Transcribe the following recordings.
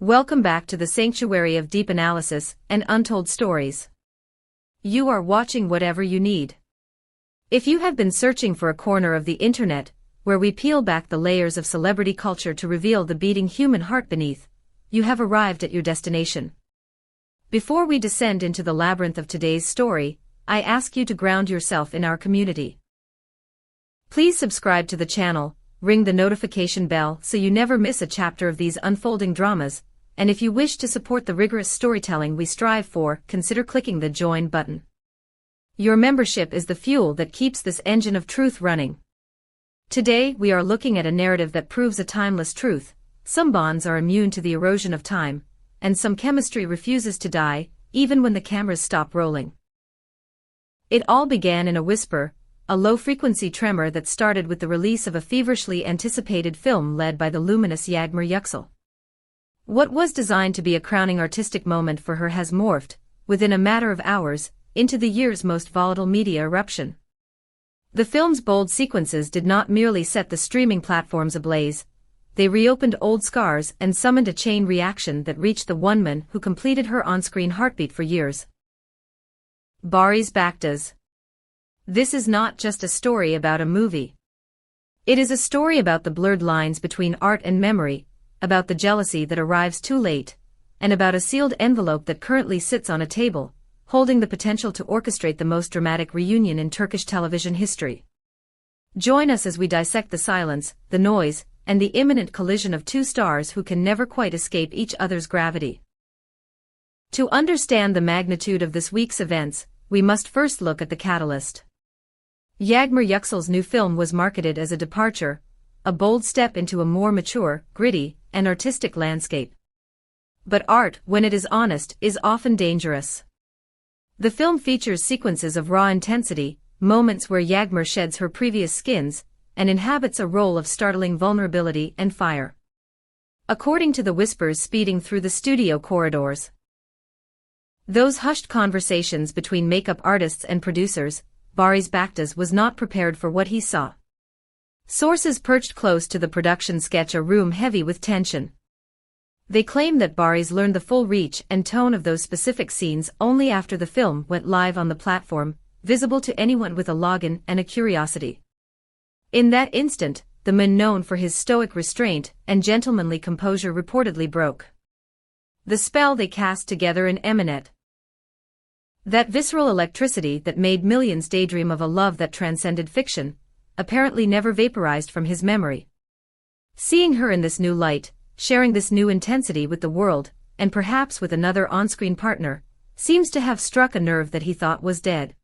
Welcome back to the sanctuary of deep analysis and untold stories. You are watching whatever you need. If you have been searching for a corner of the internet, where we peel back the layers of celebrity culture to reveal the beating human heart beneath, you have arrived at your destination. Before we descend into the labyrinth of today's story, I ask you to ground yourself in our community. Please subscribe to the channel, ring the notification bell so you never miss a chapter of these unfolding dramas, and if you wish to support the rigorous storytelling we strive for, consider clicking the join button. Your membership is the fuel that keeps this engine of truth running. Today we are looking at a narrative that proves a timeless truth: some bonds are immune to the erosion of time, and some chemistry refuses to die, even when the cameras stop rolling. It all began in a whisper, a low-frequency tremor that started with the release of a feverishly anticipated film led by the luminous Yağmur Yüksel. What was designed to be a crowning artistic moment for her has morphed, within a matter of hours, into the year's most volatile media eruption. The film's bold sequences did not merely set the streaming platforms ablaze, they reopened old scars and summoned a chain reaction that reached the one-man who completed her on-screen heartbeat for years. Barış Baktaş. This is not just a story about a movie. It is a story about the blurred lines between art and memory, about the jealousy that arrives too late, and about a sealed envelope that currently sits on a table, holding the potential to orchestrate the most dramatic reunion in Turkish television history. Join us as we dissect the silence, the noise, and the imminent collision of two stars who can never quite escape each other's gravity. To understand the magnitude of this week's events, we must first look at the catalyst. Yağmur Yüksel's new film was marketed as a departure, a bold step into a more mature, gritty, and artistic landscape. But art, when it is honest, is often dangerous. The film features sequences of raw intensity, moments where Yağmur sheds her previous skins, and inhabits a role of startling vulnerability and fire. According to the whispers speeding through the studio corridors, those hushed conversations between makeup artists and producers, Barış Baktaş was not prepared for what he saw. Sources perched close to the production sketch a room heavy with tension. They claim that Barış learned the full reach and tone of those specific scenes only after the film went live on the platform, visible to anyone with a login and a curiosity. In that instant, the man known for his stoic restraint and gentlemanly composure reportedly broke the spell they cast together in Eminet. That visceral electricity that made millions daydream of a love that transcended fiction, apparently never vaporized from his memory. Seeing her in this new light, sharing this new intensity with the world, and perhaps with another on-screen partner, seems to have struck a nerve that he thought was dead.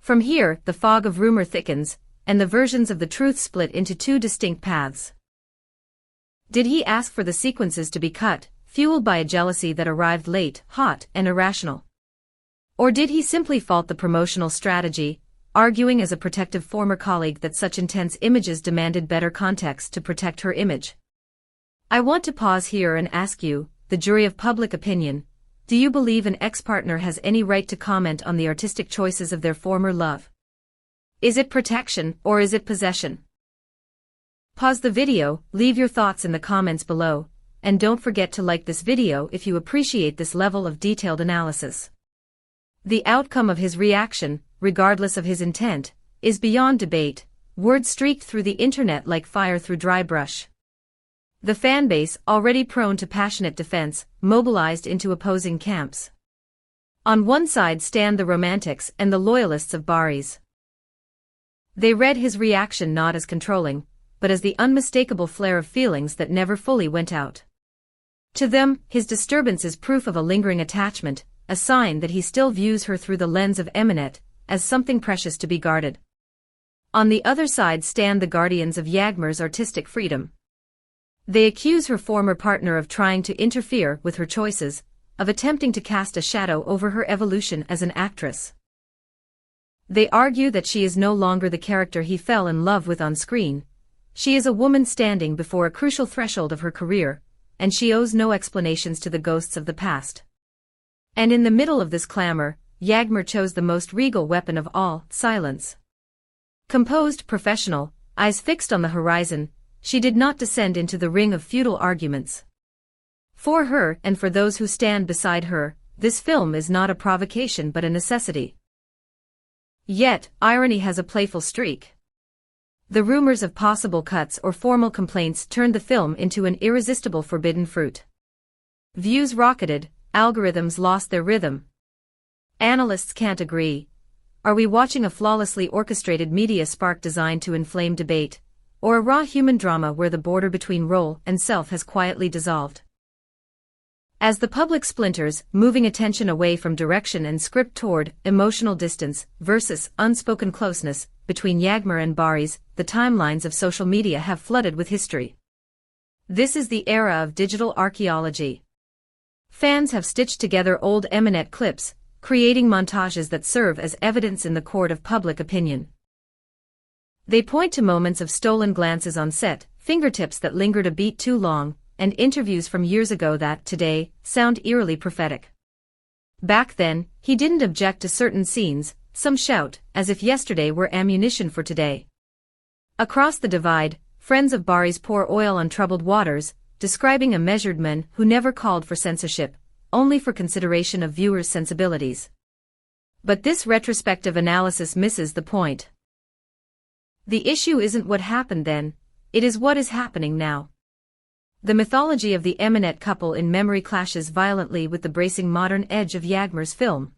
From here, the fog of rumor thickens, and the versions of the truth split into two distinct paths. Did he ask for the sequences to be cut, fueled by a jealousy that arrived late, hot, and irrational? Or did he simply fault the promotional strategy, arguing as a protective former colleague that such intense images demanded better context to protect her image? I want to pause here and ask you, the jury of public opinion, do you believe an ex-partner has any right to comment on the artistic choices of their former love? Is it protection, or is it possession? Pause the video, leave your thoughts in the comments below, and don't forget to like this video if you appreciate this level of detailed analysis. The outcome of his reaction, regardless of his intent, is beyond debate. Words streaked through the internet like fire through dry brush. The fanbase, already prone to passionate defense, mobilized into opposing camps. On one side stand the romantics and the loyalists of Barış. They read his reaction not as controlling, but as the unmistakable flare of feelings that never fully went out. To them, his disturbance is proof of a lingering attachment, a sign that he still views her through the lens of Eminet, as something precious to be guarded. On the other side stand the guardians of Yağmur's artistic freedom. They accuse her former partner of trying to interfere with her choices, of attempting to cast a shadow over her evolution as an actress. They argue that she is no longer the character he fell in love with on screen. She is a woman standing before a crucial threshold of her career, and she owes no explanations to the ghosts of the past. And in the middle of this clamor, Yağmur chose the most regal weapon of all, silence. Composed, professional, eyes fixed on the horizon, she did not descend into the ring of futile arguments. For her and for those who stand beside her, this film is not a provocation but a necessity. Yet, irony has a playful streak. The rumors of possible cuts or formal complaints turned the film into an irresistible forbidden fruit. Views rocketed, algorithms lost their rhythm. Analysts can't agree. Are we watching a flawlessly orchestrated media spark designed to inflame debate, or a raw human drama where the border between role and self has quietly dissolved? As the public splinters, moving attention away from direction and script toward emotional distance versus unspoken closeness between Yağmur and Barış, the timelines of social media have flooded with history. This is the era of digital archaeology. Fans have stitched together old Eminet clips, creating montages that serve as evidence in the court of public opinion. They point to moments of stolen glances on set, fingertips that lingered a beat too long, and interviews from years ago that, today, sound eerily prophetic. Back then, he didn't object to certain scenes, some shout, as if yesterday were ammunition for today. Across the divide, friends of Barış pour oil on troubled waters, describing a measured man who never called for censorship, only for consideration of viewers' sensibilities. But this retrospective analysis misses the point. The issue isn't what happened then, it is what is happening now. The mythology of the Eminet couple in memory clashes violently with the bracing modern edge of Yağmur's film.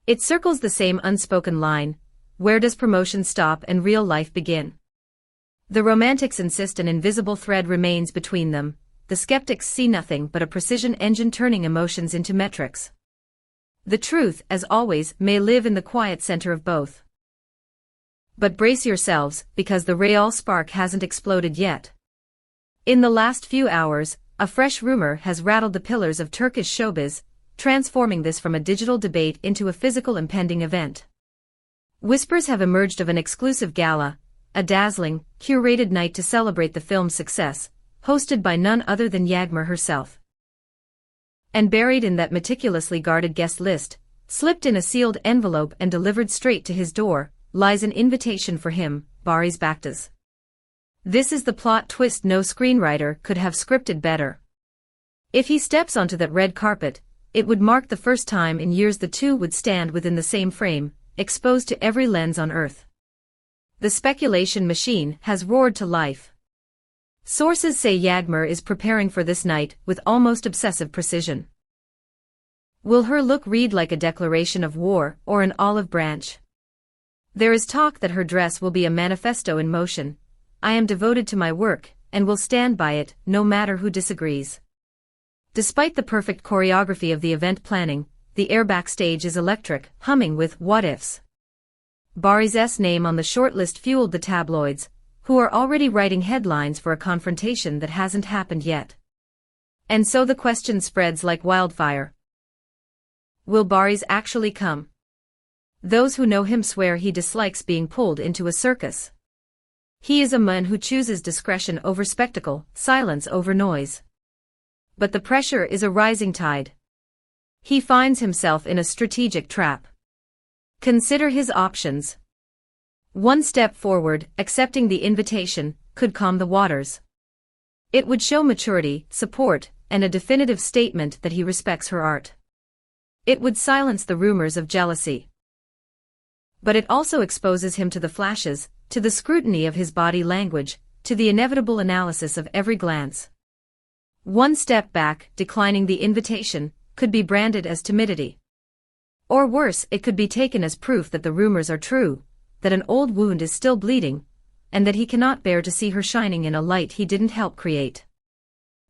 It circles the same unspoken line: where does promotion stop and real life begin? The romantics insist an invisible thread remains between them, the skeptics see nothing but a precision engine turning emotions into metrics. The truth, as always, may live in the quiet center of both. But brace yourselves, because the real spark hasn't exploded yet. In the last few hours, a fresh rumor has rattled the pillars of Turkish showbiz, transforming this from a digital debate into a physical impending event. Whispers have emerged of an exclusive gala, a dazzling, curated night to celebrate the film's success, hosted by none other than Yağmur herself. And buried in that meticulously guarded guest list, slipped in a sealed envelope and delivered straight to his door, lies an invitation for him, Barış Baktaş. This is the plot twist no screenwriter could have scripted better. If he steps onto that red carpet, it would mark the first time in years the two would stand within the same frame, exposed to every lens on Earth. The speculation machine has roared to life. Sources say Yağmur is preparing for this night with almost obsessive precision. Will her look read like a declaration of war or an olive branch? There is talk that her dress will be a manifesto in motion: I am devoted to my work, and will stand by it, no matter who disagrees. Despite the perfect choreography of the event planning, the air backstage is electric, humming with what-ifs. Barış's name on the shortlist fueled the tabloids, who are already writing headlines for a confrontation that hasn't happened yet. And so the question spreads like wildfire. Will Barış actually come? Those who know him swear he dislikes being pulled into a circus. He is a man who chooses discretion over spectacle, silence over noise. But the pressure is a rising tide. He finds himself in a strategic trap. Consider his options. One step forward, accepting the invitation, could calm the waters. It would show maturity, support, and a definitive statement that he respects her art. It would silence the rumors of jealousy. But it also exposes him to the flashes, to the scrutiny of his body language, to the inevitable analysis of every glance. One step back, declining the invitation, could be branded as timidity. Or worse, it could be taken as proof that the rumors are true, that an old wound is still bleeding, and that he cannot bear to see her shining in a light he didn't help create.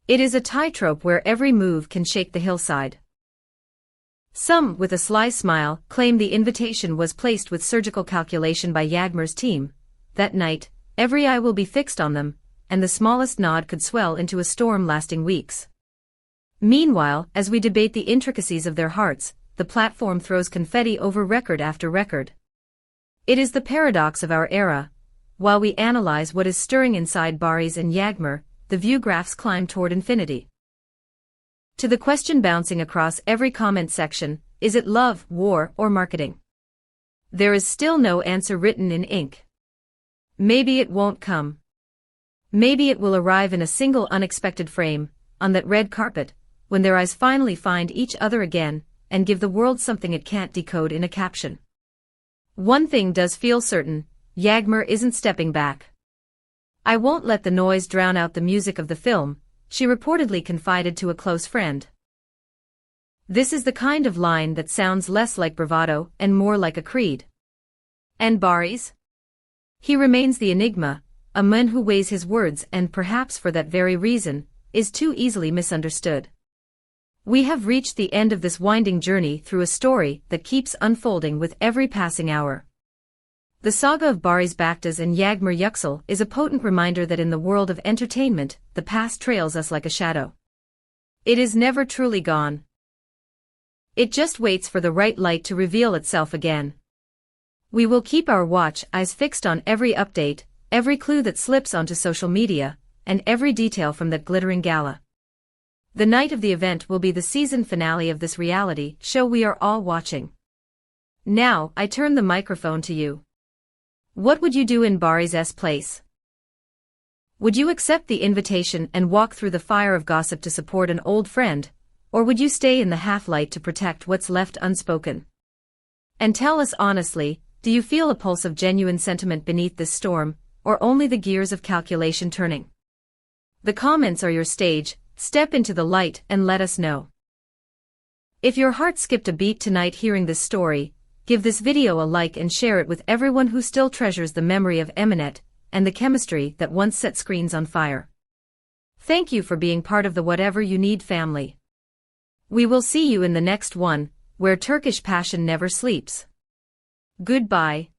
It is a tightrope where every move can shake the hillside. Some, with a sly smile, claim the invitation was placed with surgical calculation by Yağmur's team. That night, every eye will be fixed on them, and the smallest nod could swell into a storm lasting weeks. Meanwhile, as we debate the intricacies of their hearts, the platform throws confetti over record after record. It is the paradox of our era. While we analyze what is stirring inside Barış and Yağmur, the view graphs climb toward infinity. To the question bouncing across every comment section, is it love, war, or marketing? There is still no answer written in ink. Maybe it won't come. Maybe it will arrive in a single unexpected frame, on that red carpet, when their eyes finally find each other again, and give the world something it can't decode in a caption. One thing does feel certain, Yağmur isn't stepping back. "I won't let the noise drown out the music of the film," she reportedly confided to a close friend. This is the kind of line that sounds less like bravado and more like a creed. And Barış? He remains the enigma, a man who weighs his words and perhaps for that very reason, is too easily misunderstood. We have reached the end of this winding journey through a story that keeps unfolding with every passing hour. The saga of Barış Baktaş and Yağmur Yüksel is a potent reminder that in the world of entertainment, the past trails us like a shadow. It is never truly gone. It just waits for the right light to reveal itself again. We will keep our eyes fixed on every update, every clue that slips onto social media, and every detail from that glittering gala. The night of the event will be the season finale of this reality show we are all watching. Now, I turn the microphone to you. What would you do in Barış's place? Would you accept the invitation and walk through the fire of gossip to support an old friend, or would you stay in the half-light to protect what's left unspoken? And tell us honestly, do you feel a pulse of genuine sentiment beneath this storm, or only the gears of calculation turning? The comments are your stage, step into the light and let us know. If your heart skipped a beat tonight hearing this story, give this video a like and share it with everyone who still treasures the memory of Eminet and the chemistry that once set screens on fire. Thank you for being part of the Whatever You Need family. We will see you in the next one, where Turkish passion never sleeps. Goodbye.